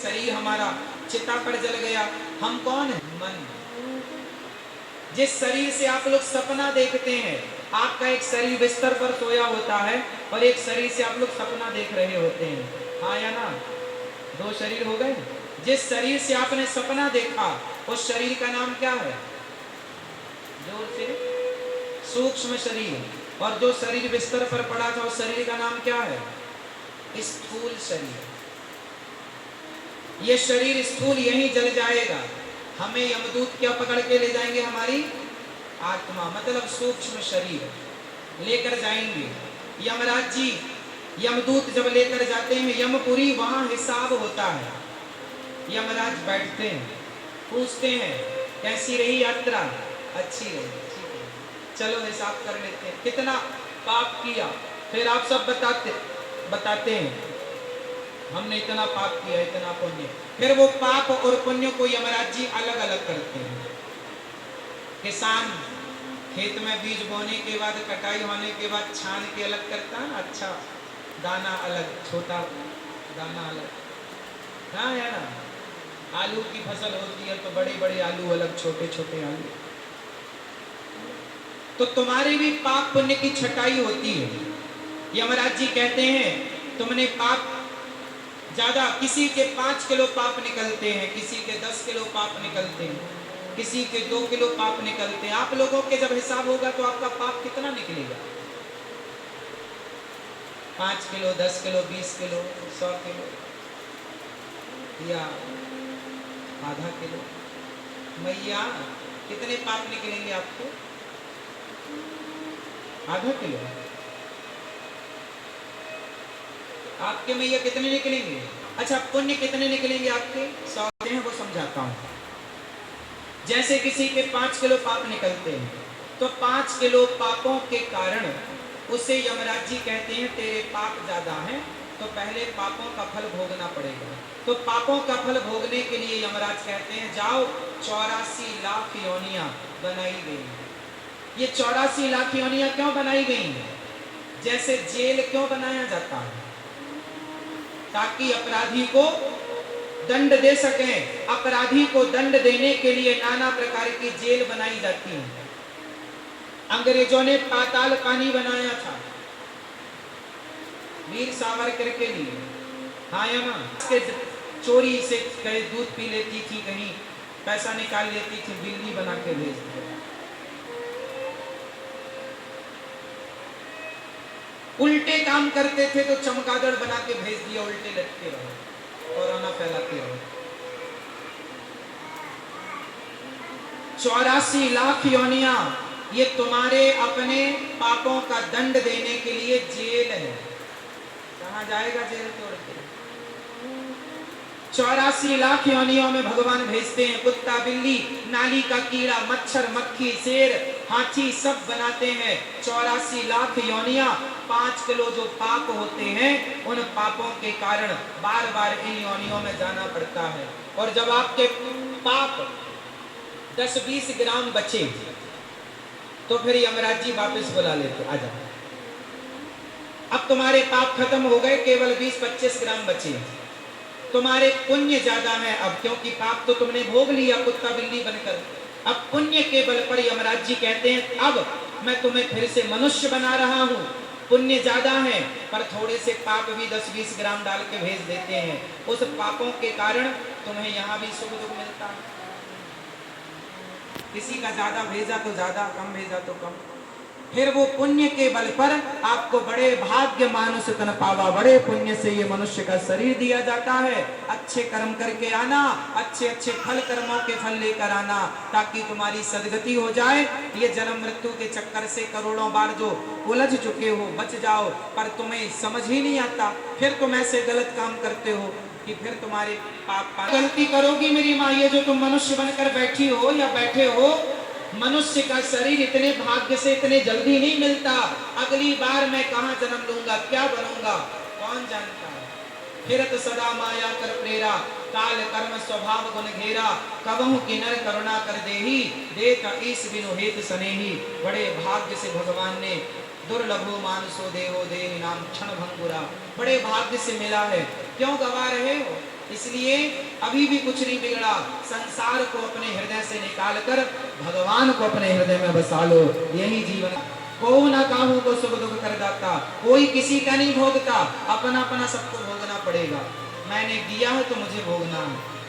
शरीर हमारा चिता पर जल गया। हम कौन है? मन। जिस शरीर से आप लोग सपना देखते हैं, आपका एक शरीर बिस्तर पर सोया होता है और एक शरीर से आप लोग सपना देख रहे होते हैं, हाँ या ना? दो शरीर हो गए। जिस शरीर से आपने सपना देखा उस शरीर का नाम क्या है? जोर से। सूक्ष्म शरीर। और जो शरीर बिस्तर पर पड़ा था उस शरीर का नाम क्या है? स्थूल शरीर। ये शरीर स्थूल यहीं जल जाएगा। हमें यमदूत क्या पकड़ के ले जाएंगे? हमारी आत्मा, मतलब सूक्ष्म शरीर लेकर जाएंगे। यमराज जी, यमदूत जब लेकर जाते हैं यमपुरी, वहां हिसाब होता है। यमराज बैठते हैं, पूछते हैं कैसी रही यात्रा? अच्छी रही। ठीक है, चलो हिसाब कर लेते हैं, कितना पाप किया? फिर आप सब बताते हैं हमने इतना पाप किया, इतना पुण्य। फिर वो पाप और पुण्य को यमराज जी अलग अलग करते हैं। किसान खेत में बीज बोने के बाद, कटाई होने के बाद छान के अलग करता है, अच्छा दाना अलग, छोटा दाना अलग, हाँ या ना? आलू की फसल होती है तो बड़े बड़े आलू अलग, छोटे छोटे आलू। तो तुम्हारी भी पाप पुण्य की छटाई होती है। यमराज जी कहते हैं तुमने पाप ज्यादा, किसी के 5 किलो पाप निकलते हैं, किसी के 10 किलो पाप निकलते हैं, किसी के 2 किलो पाप निकलते हैं। आप लोगों के जब हिसाब होगा तो आपका पाप कितना निकलेगा? 5 किलो, 10 किलो, 20 किलो, 100 किलो या आधा किलो? मैया कितने पाप निकलेंगे आपको? आधा किलो। आपके मैया कितने निकलेंगे? अच्छा, पुण्य कितने निकलेंगे आपके? 100 हैं, वो समझाता हूं। जैसे किसी के 5 किलो पाप निकलते हैं तो 5 किलो पापों के कारण उसे यमराज जी कहते हैं तेरे पाप ज्यादा हैं तो पहले पापों का फल भोगना पड़ेगा। तो पापों का फल भोगने के लिए यमराज कहते हैं जाओ 84 लाख योनियां बनाई गई। ये 84 लाख योनियां क्यों बनाई गई हैं? जैसे जेल क्यों बनाया जाता है? ताकि अपराधी को दंड दे सकें। अपराधी को दंड देने के लिए नाना प्रकार की जेल बनाई जाती है। अंग्रेजों ने पाताल पानी बनाया था वीर सावरकर के लिए, हाँ या ना? चोरी से कहीं दूध पी लेती थी, कहीं पैसा निकाल लेती थी, बिल्ली बना के भेज दिया। उल्टे काम करते थे तो चमगादड़ बना के भेज दिया, उल्टे लटके रहो, कोरोना फैलाते रहो। 84 लाख योनियां ये तुम्हारे अपने पापों का दंड देने के लिए जेल है। कहां जाएगा जेल तोड़ के? 84 लाख योनियों में भगवान भेजते हैं। कुत्ता, बिल्ली, नाली का कीड़ा, मच्छर, मक्खी, शेर, हाथी सब बनाते हैं। 84 लाख योनियां। 5 किलो जो पाप होते हैं उन पापों के कारण बार बार इन योनियों में जाना पड़ता है। और जब आपके पाप 10-20 ग्राम बचे तो फिर यमराज जी वापस बुला लेते, आजा अब तुम्हारे पाप खत्म हो गए, केवल 20-25 ग्राम बचे। तुम्हारे पुण्य ज्यादा है अब, क्योंकि पाप तो तुमने भोग लिया कुत्ता बिल्ली बनकर। अब पुण्य के बल पर यमराज जी कहते हैं अब मैं तुम्हें फिर से मनुष्य बना रहा हूँ। पुण्य ज्यादा है पर थोड़े से पाप भी 10-20 ग्राम डाल के भेज देते हैं। उस पापों के कारण तुम्हें यहाँ भी सुख दुख मिलता है। किसी का ज्यादा भेजा तो ज्यादा, कम भेजा तो कम। फिर वो पुण्य के बल पर आपको बड़े भाग्य मानुष तन पावा, बड़े पुण्य से ये मनुष्य का शरीर दिया जाता है। अच्छे कर्म करके आना, अच्छे अच्छे फल कर्मों के फल लेकर आना, ताकि तुम्हारी सदगति हो जाए। ये जन्म मृत्यु के चक्कर से करोड़ों बार जो उलझ चुके हो बच जाओ, पर तुम्हें समझ ही नहीं आता, फिर तुम ऐसे गलत काम करते हो कि फिर तुम्हारे पाप। गलती करोगी मेरी माँ, ये जो तुम मनुष्य बनकर बैठी हो या बैठे हो, मनुष्य का शरीर इतने भाग्य से इतने जल्दी नहीं मिलता। अगली बार मैं कहाँ जन्म लूंगा, क्या बनूंगा, कौन जानता है। फिरत सदा माया कर प्रेरा, काल कर्म स्वभाव गुण घेरा, कबहु किन्नर करुणा कर देही, देख ईश बिनु हेत सनेही। बड़े भाग्य से भगवान ने दुर्लभो मानसो देहो देहि नाम क्षण भंगुरा, बड़े भाग्य से मिला है। क्यों गवा रहे हो? इसलिए अभी भी कुछ नहीं बिगड़ा, संसार को अपने हृदय से निकाल कर भगवान को अपने हृदय में बसा लो, यही जीवन। को ना काहू को सुख दुख कर दाता, कोई किसी का नहीं भोगता, अपना अपना सबको भोगना पड़ेगा। मैंने दिया है तो मुझे भोगना है।